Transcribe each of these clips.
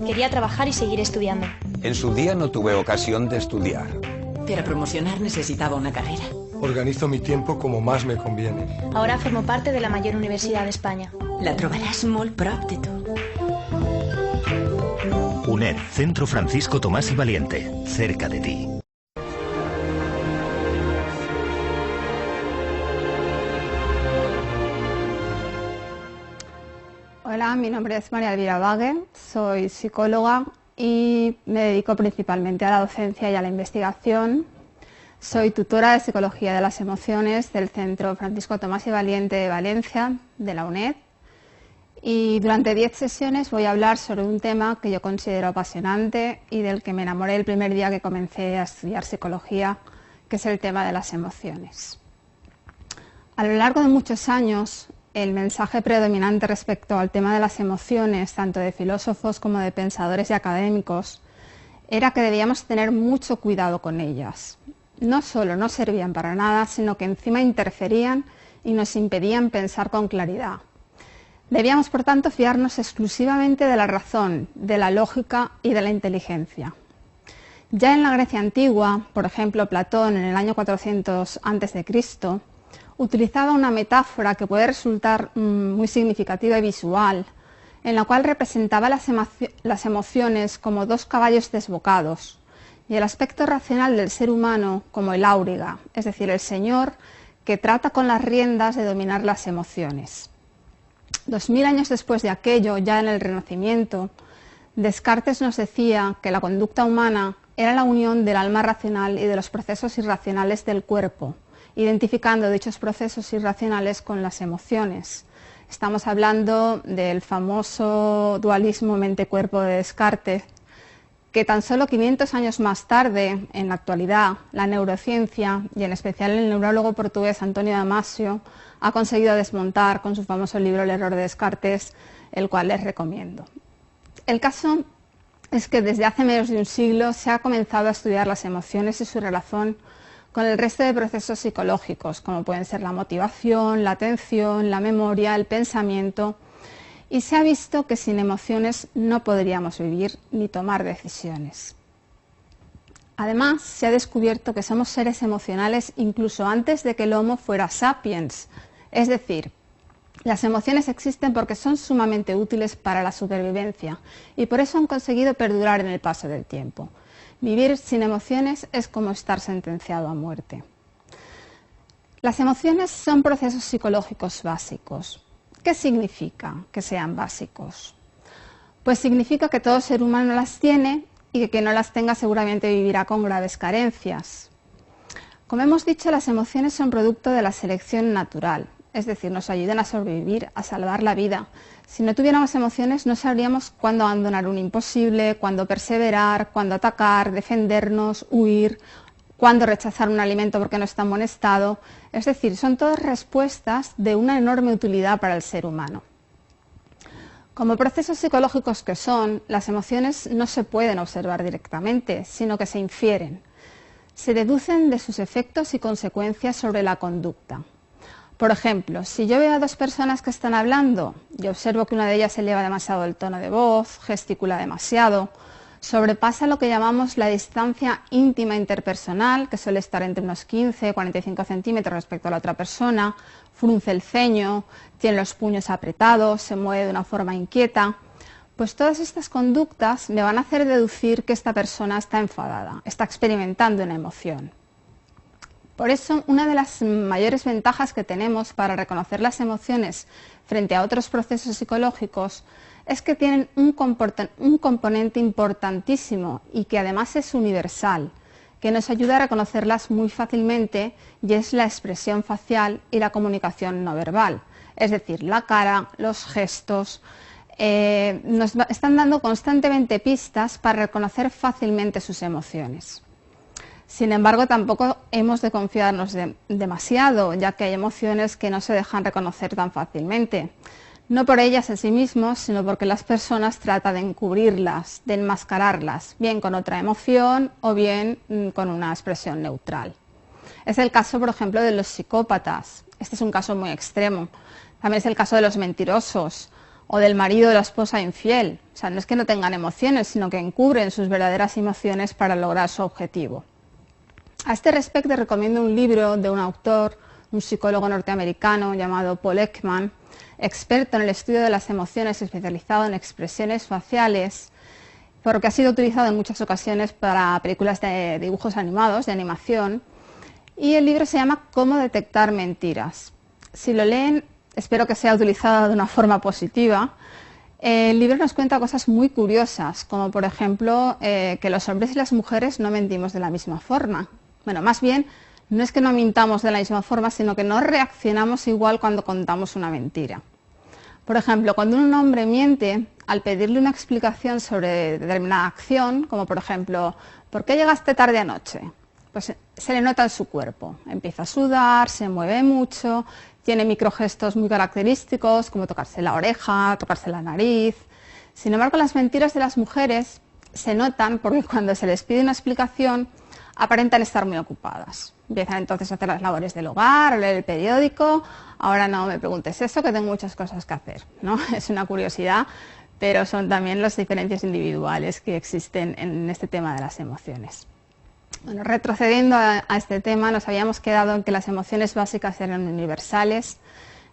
Quería trabajar y seguir estudiando. En su día no tuve ocasión de estudiar. Para promocionar necesitaba una carrera. Organizo mi tiempo como más me conviene. Ahora formo parte de la mayor universidad de España. La trobaràs molt prop de tu. UNED, Centro Francisco Tomás y Valiente, cerca de ti. Hola, mi nombre es María Elvira Vague, soy psicóloga y me dedico principalmente a la docencia y a la investigación. Soy tutora de Psicología de las Emociones del Centro Francisco Tomás y Valiente de Valencia, de la UNED. Y durante 10 sesiones voy a hablar sobre un tema que yo considero apasionante y del que me enamoré el primer día que comencé a estudiar psicología, que es el tema de las emociones. A lo largo de muchos años, el mensaje predominante respecto al tema de las emociones, tanto de filósofos como de pensadores y académicos, era que debíamos tener mucho cuidado con ellas. No solo no servían para nada, sino que encima interferían y nos impedían pensar con claridad. Debíamos, por tanto, fiarnos exclusivamente de la razón, de la lógica y de la inteligencia. Ya en la Grecia antigua, por ejemplo, Platón en el año 400 a.C., utilizaba una metáfora que puede resultar muy significativa y visual, en la cual representaba las emociones como dos caballos desbocados y el aspecto racional del ser humano como el áuriga, es decir, el señor que trata con las riendas de dominar las emociones. 2000 años después de aquello, ya en el Renacimiento, Descartes nos decía que la conducta humana era la unión del alma racional y de los procesos irracionales del cuerpo, identificando dichos procesos irracionales con las emociones. Estamos hablando del famoso dualismo mente-cuerpo de Descartes, que tan solo 500 años más tarde, en la actualidad, la neurociencia, y en especial el neurólogo portugués Antonio Damasio, ha conseguido desmontar con su famoso libro El error de Descartes, el cual les recomiendo. El caso es que desde hace menos de un siglo se ha comenzado a estudiar las emociones y su relación con el resto de procesos psicológicos, como pueden ser la motivación, la atención, la memoria, el pensamiento, y se ha visto que sin emociones no podríamos vivir ni tomar decisiones. Además, se ha descubierto que somos seres emocionales incluso antes de que el Homo fuera sapiens, es decir, las emociones existen porque son sumamente útiles para la supervivencia y por eso han conseguido perdurar en el paso del tiempo. Vivir sin emociones es como estar sentenciado a muerte. Las emociones son procesos psicológicos básicos. ¿Qué significa que sean básicos? Pues significa que todo ser humano las tiene y que quien no las tenga seguramente vivirá con graves carencias. Como hemos dicho, las emociones son producto de la selección natural, es decir, nos ayudan a sobrevivir, a salvar la vida. Si no tuviéramos emociones no sabríamos cuándo abandonar un imposible, cuándo perseverar, cuándo atacar, defendernos, huir, cuándo rechazar un alimento porque no está en buen estado. Es decir, son todas respuestas de una enorme utilidad para el ser humano. Como procesos psicológicos que son, las emociones no se pueden observar directamente, sino que se infieren. Se deducen de sus efectos y consecuencias sobre la conducta. Por ejemplo, si yo veo a dos personas que están hablando y observo que una de ellas eleva demasiado el tono de voz, gesticula demasiado, sobrepasa lo que llamamos la distancia íntima interpersonal, que suele estar entre unos 15-45 centímetros respecto a la otra persona, frunce el ceño, tiene los puños apretados, se mueve de una forma inquieta, pues todas estas conductas me van a hacer deducir que esta persona está enfadada, está experimentando una emoción. Por eso, una de las mayores ventajas que tenemos para reconocer las emociones frente a otros procesos psicológicos es que tienen un componente importantísimo y que además es universal, que nos ayuda a reconocerlas muy fácilmente, y es la expresión facial y la comunicación no verbal, es decir, la cara, los gestos. Nos están dando constantemente pistas para reconocer fácilmente sus emociones. Sin embargo, tampoco hemos de confiarnos demasiado, ya que hay emociones que no se dejan reconocer tan fácilmente. No por ellas en sí mismos, sino porque las personas tratan de encubrirlas, de enmascararlas, bien con otra emoción o bien con una expresión neutral. Es el caso, por ejemplo, de los psicópatas. Este es un caso muy extremo. También es el caso de los mentirosos o del marido o la esposa infiel. O sea, no es que no tengan emociones, sino que encubren sus verdaderas emociones para lograr su objetivo. A este respecto recomiendo un libro de un autor, un psicólogo norteamericano llamado Paul Ekman, experto en el estudio de las emociones, especializado en expresiones faciales, porque ha sido utilizado en muchas ocasiones para películas de dibujos animados, de animación, y el libro se llama Cómo detectar mentiras. Si lo leen, espero que sea utilizado de una forma positiva. El libro nos cuenta cosas muy curiosas, como por ejemplo que los hombres y las mujeres no mentimos de la misma forma. Bueno, más bien, no es que no mintamos de la misma forma, sino que no reaccionamos igual cuando contamos una mentira. Por ejemplo, cuando un hombre miente, al pedirle una explicación sobre determinada acción, como por ejemplo, ¿por qué llegaste tarde anoche? Pues se le nota en su cuerpo. Empieza a sudar, se mueve mucho, tiene microgestos muy característicos, como tocarse la oreja, tocarse la nariz. Sin embargo, las mentiras de las mujeres se notan porque cuando se les pide una explicación, aparentan estar muy ocupadas. Empiezan entonces a hacer las labores del hogar, a leer el periódico. Ahora no me preguntes eso, que tengo muchas cosas que hacer, ¿no? Es una curiosidad, pero son también las diferencias individuales que existen en este tema de las emociones. Bueno, retrocediendo a este tema, nos habíamos quedado en que las emociones básicas eran universales,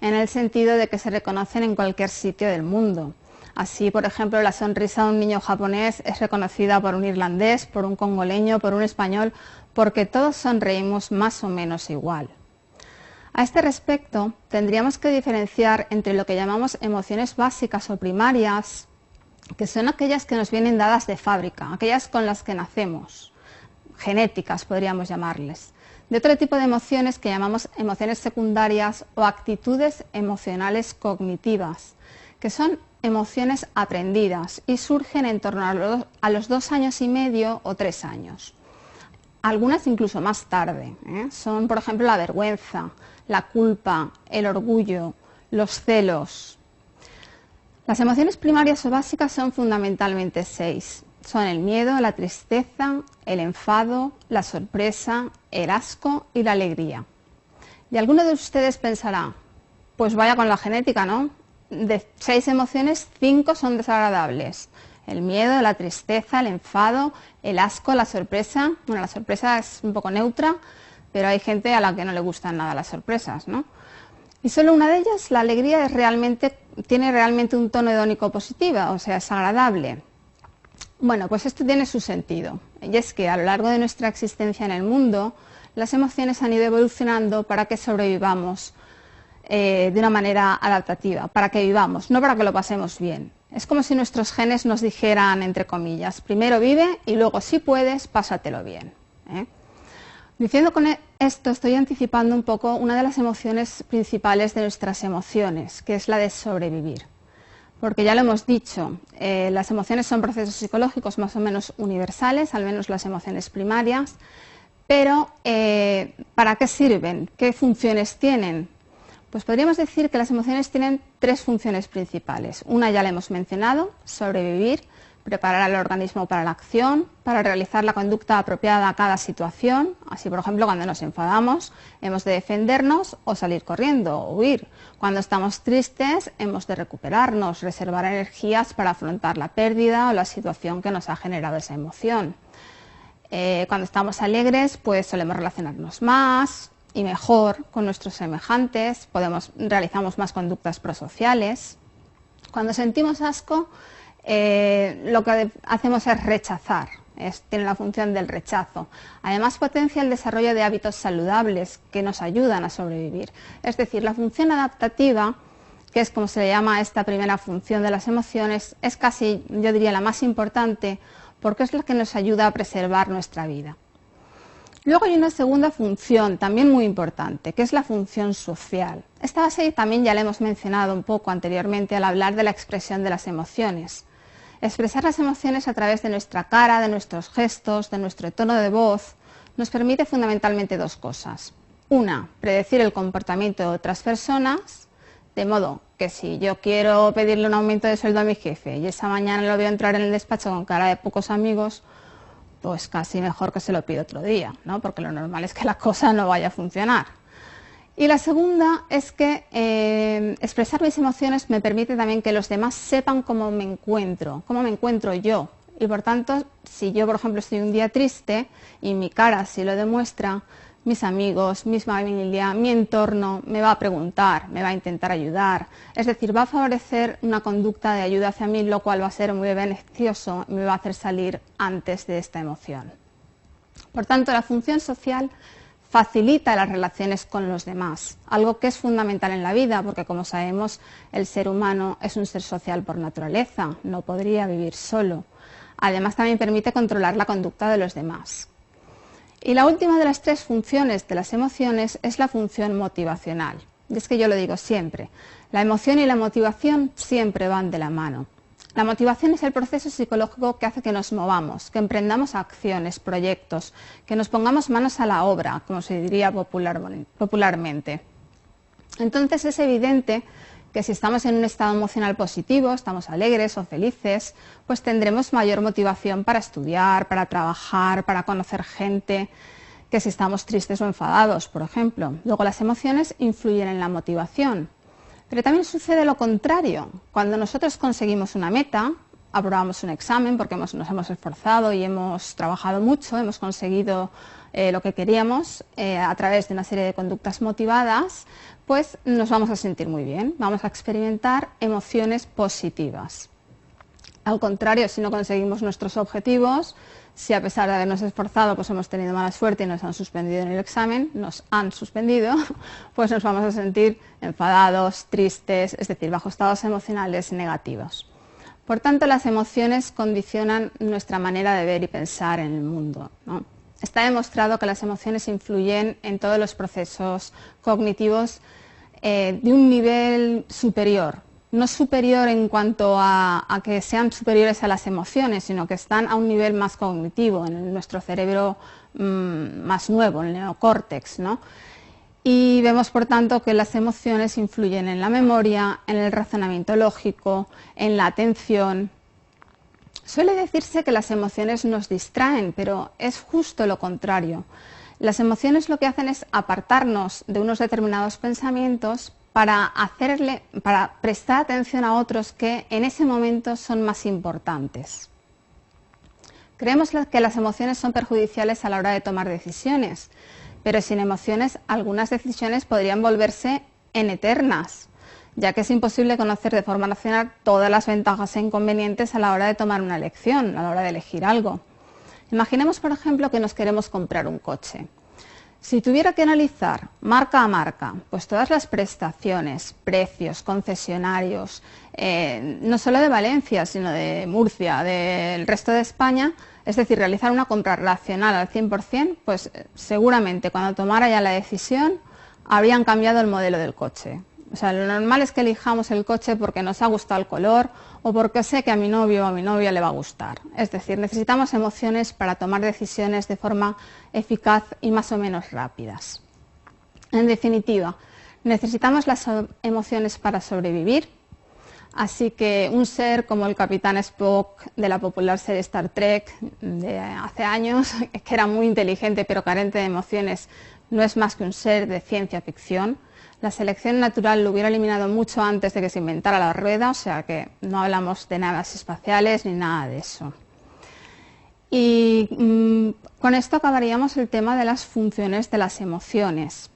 en el sentido de que se reconocen en cualquier sitio del mundo. Así, por ejemplo, la sonrisa de un niño japonés es reconocida por un irlandés, por un congoleño, por un español, porque todos sonreímos más o menos igual. A este respecto, tendríamos que diferenciar entre lo que llamamos emociones básicas o primarias, que son aquellas que nos vienen dadas de fábrica, aquellas con las que nacemos, genéticas podríamos llamarles, de otro tipo de emociones que llamamos emociones secundarias o actitudes emocionales cognitivas, que son emociones aprendidas y surgen en torno a los 2 años y medio o 3 años. Algunas incluso más tarde, Son, por ejemplo, la vergüenza, la culpa, el orgullo, los celos. Las emociones primarias o básicas son fundamentalmente 6. Son el miedo, la tristeza, el enfado, la sorpresa, el asco y la alegría. Y alguno de ustedes pensará, pues vaya con la genética, ¿no? De 6 emociones, 5 son desagradables. El miedo, la tristeza, el enfado, el asco, la sorpresa. Bueno, la sorpresa es un poco neutra, pero hay gente a la que no le gustan nada las sorpresas, ¿no? Y solo una de ellas, la alegría, tiene realmente un tono hedónico positivo, o sea, es agradable. Bueno, pues esto tiene su sentido. Y es que a lo largo de nuestra existencia en el mundo, las emociones han ido evolucionando para que sobrevivamos de una manera adaptativa, para que vivamos, no para que lo pasemos bien. Es como si nuestros genes nos dijeran, entre comillas, primero vive y luego, si puedes, pásatelo bien. Diciendo con esto, estoy anticipando un poco una de las emociones principales de nuestras emociones, que es la de sobrevivir. Porque ya lo hemos dicho, las emociones son procesos psicológicos más o menos universales, al menos las emociones primarias, pero ¿para qué sirven? ¿Qué funciones tienen? Pues podríamos decir que las emociones tienen 3 funciones principales. Una ya la hemos mencionado, sobrevivir, preparar al organismo para la acción, para realizar la conducta apropiada a cada situación. Así, por ejemplo, cuando nos enfadamos, hemos de defendernos o salir corriendo o huir. Cuando estamos tristes, hemos de recuperarnos, reservar energías para afrontar la pérdida o la situación que nos ha generado esa emoción. Cuando estamos alegres, pues solemos relacionarnos más y mejor con nuestros semejantes, realizamos más conductas prosociales. Cuando sentimos asco, lo que hacemos es rechazar, tiene la función del rechazo. Además, potencia el desarrollo de hábitos saludables que nos ayudan a sobrevivir. Es decir, la función adaptativa, que es como se le llama a esta primera función de las emociones, es casi, yo diría, la más importante, porque es la que nos ayuda a preservar nuestra vida. Luego hay una segunda función, también muy importante, que es la función social. Esta base también ya la hemos mencionado un poco anteriormente al hablar de la expresión de las emociones. Expresar las emociones a través de nuestra cara, de nuestros gestos, de nuestro tono de voz, nos permite fundamentalmente 2 cosas. Una, predecir el comportamiento de otras personas, de modo que si yo quiero pedirle un aumento de sueldo a mi jefe y esa mañana lo veo entrar en el despacho con cara de pocos amigos, pues casi mejor que se lo pido otro día, ¿no? Porque lo normal es que la cosa no vaya a funcionar. Y la segunda es que expresar mis emociones me permite también que los demás sepan cómo me encuentro yo. Y por tanto, si yo, por ejemplo, estoy un día triste y mi cara sí lo demuestra, mis amigos, mi familia, mi entorno me va a preguntar, me va a intentar ayudar. Es decir, va a favorecer una conducta de ayuda hacia mí, lo cual va a ser muy beneficioso y me va a hacer salir antes de esta emoción. Por tanto, la función social facilita las relaciones con los demás, algo que es fundamental en la vida, porque como sabemos, el ser humano es un ser social por naturaleza, no podría vivir solo. Además, también permite controlar la conducta de los demás. Y la última de las tres funciones de las emociones es la función motivacional. Y es que yo lo digo siempre, la emoción y la motivación siempre van de la mano. La motivación es el proceso psicológico que hace que nos movamos, que emprendamos acciones, proyectos, que nos pongamos manos a la obra, como se diría popularmente. Entonces es evidente que si estamos en un estado emocional positivo, estamos alegres o felices, pues tendremos mayor motivación para estudiar, para trabajar, para conocer gente, que si estamos tristes o enfadados, por ejemplo. Luego las emociones influyen en la motivación. Pero también sucede lo contrario. Cuando nosotros conseguimos una meta, aprobamos un examen porque nos hemos esforzado y hemos trabajado mucho, hemos conseguido lo que queríamos a través de una serie de conductas motivadas, pues nos vamos a sentir muy bien, vamos a experimentar emociones positivas. Al contrario, si no conseguimos nuestros objetivos, si a pesar de habernos esforzado pues hemos tenido mala suerte y nos han suspendido en el examen, pues nos vamos a sentir enfadados, tristes, es decir, bajo estados emocionales negativos. Por tanto, las emociones condicionan nuestra manera de ver y pensar en el mundo, ¿no? Está demostrado que las emociones influyen en todos los procesos cognitivos de un nivel superior. No superior en cuanto a que sean superiores a las emociones, sino que están a un nivel más cognitivo, en nuestro cerebro más nuevo, el neocórtex, ¿no? Y vemos, por tanto, que las emociones influyen en la memoria, en el razonamiento lógico, en la atención. Suele decirse que las emociones nos distraen, pero es justo lo contrario. Las emociones lo que hacen es apartarnos de unos determinados pensamientos para prestar atención a otros que en ese momento son más importantes. Creemos que las emociones son perjudiciales a la hora de tomar decisiones, pero sin emociones algunas decisiones podrían volverse en eternas, ya que es imposible conocer de forma racional todas las ventajas e inconvenientes a la hora de tomar una elección, a la hora de elegir algo. Imaginemos, por ejemplo, que nos queremos comprar un coche. Si tuviera que analizar marca a marca, pues todas las prestaciones, precios, concesionarios, no solo de Valencia, sino de Murcia, del resto de España, es decir, realizar una compra racional al 100%, pues seguramente cuando tomara ya la decisión habrían cambiado el modelo del coche. O sea, lo normal es que elijamos el coche porque nos ha gustado el color o porque sé que a mi novio o a mi novia le va a gustar. Es decir, necesitamos emociones para tomar decisiones de forma eficaz y más o menos rápidas. En definitiva, necesitamos las emociones para sobrevivir. Así que un ser como el Capitán Spock de la popular serie Star Trek de hace años, que era muy inteligente pero carente de emociones, no es más que un ser de ciencia ficción. La selección natural lo hubiera eliminado mucho antes de que se inventara la rueda, o sea que no hablamos de naves espaciales ni nada de eso. Y con esto acabaríamos el tema de las funciones de las emociones.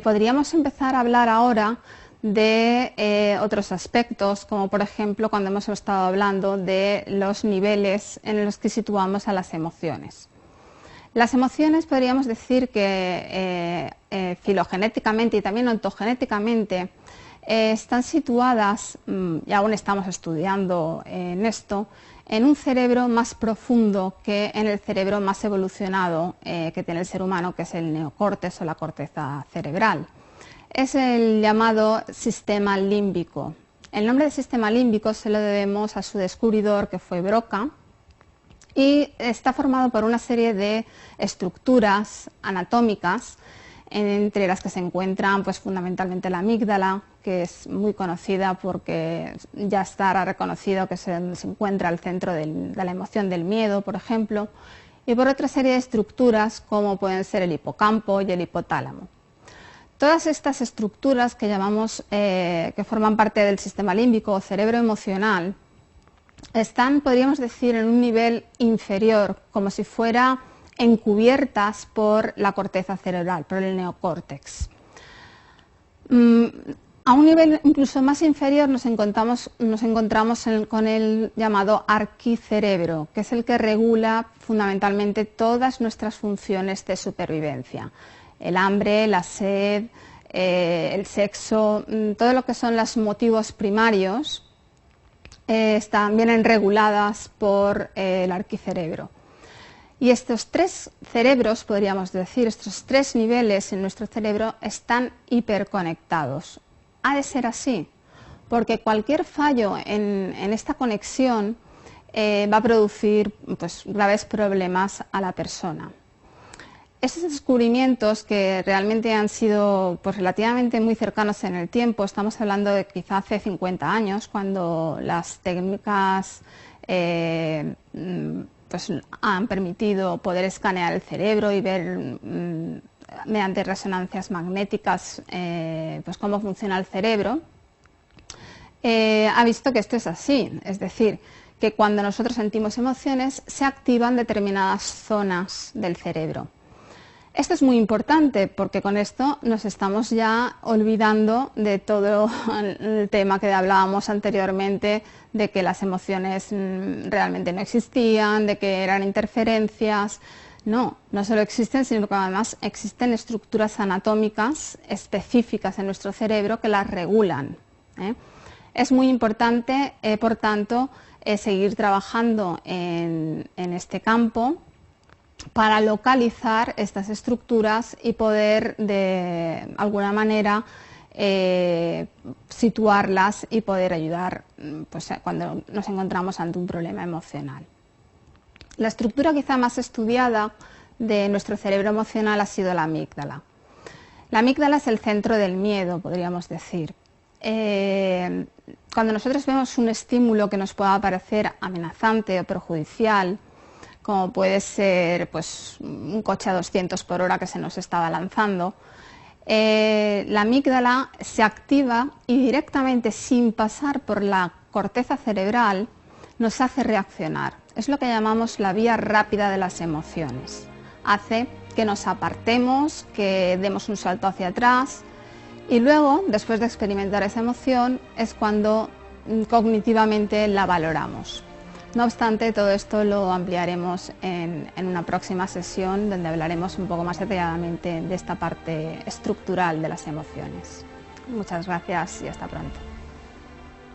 Podríamos empezar a hablar ahora de otros aspectos, como por ejemplo cuando hemos estado hablando de los niveles en los que situamos a las emociones. Las emociones podríamos decir que filogenéticamente y también ontogenéticamente están situadas, y aún estamos estudiando en esto, en un cerebro más profundo que en el cerebro más evolucionado que tiene el ser humano, que es el neocórtex o la corteza cerebral. Es el llamado sistema límbico. El nombre de sistema límbico se lo debemos a su descubridor, que fue Broca, y está formado por una serie de estructuras anatómicas, entre las que se encuentran pues, fundamentalmente la amígdala, que es muy conocida porque ya estará reconocido que se encuentra al centro de la emoción del miedo, por ejemplo, y por otra serie de estructuras como pueden ser el hipocampo y el hipotálamo. Todas estas estructuras que llamamos, que forman parte del sistema límbico o cerebro emocional, están, podríamos decir, en un nivel inferior, como si fuera encubiertas por la corteza cerebral, por el neocórtex. A un nivel incluso más inferior nos encontramos con el llamado arquicerebro, que es el que regula fundamentalmente todas nuestras funciones de supervivencia. El hambre, la sed, el sexo, todo lo que son los motivos primarios vienen reguladas por el arquicerebro. Y estos tres cerebros, podríamos decir, estos tres niveles en nuestro cerebro están hiperconectados. Ha de ser así, porque cualquier fallo en esta conexión va a producir pues, graves problemas a la persona. Estos descubrimientos, que realmente han sido pues, relativamente muy cercanos en el tiempo, estamos hablando de quizá hace 50 años, cuando las técnicas pues, han permitido poder escanear el cerebro y ver mediante resonancias magnéticas pues, cómo funciona el cerebro, ha visto que esto es así, es decir, que cuando nosotros sentimos emociones se activan determinadas zonas del cerebro. Esto es muy importante porque con esto nos estamos ya olvidando de todo el tema que hablábamos anteriormente, de que las emociones realmente no existían, de que eran interferencias. No solo existen, sino que además existen estructuras anatómicas específicas en nuestro cerebro que las regulan. Es muy importante, por tanto, seguir trabajando en este campo para localizar estas estructuras y poder de alguna manera situarlas y poder ayudar pues, cuando nos encontramos ante un problema emocional. La estructura quizá más estudiada de nuestro cerebro emocional ha sido la amígdala. La amígdala es el centro del miedo, podríamos decir. Cuando nosotros vemos un estímulo que nos pueda parecer amenazante o perjudicial, como puede ser pues, un coche a 200 por hora que se nos estaba lanzando, la amígdala se activa y directamente, sin pasar por la corteza cerebral, nos hace reaccionar. Es lo que llamamos la vía rápida de las emociones. Hace que nos apartemos, que demos un salto hacia atrás y luego, después de experimentar esa emoción, es cuando cognitivamente la valoramos. No obstante, todo esto lo ampliaremos en una próxima sesión donde hablaremos un poco más detalladamente de esta parte estructural de las emociones. Muchas gracias y hasta pronto.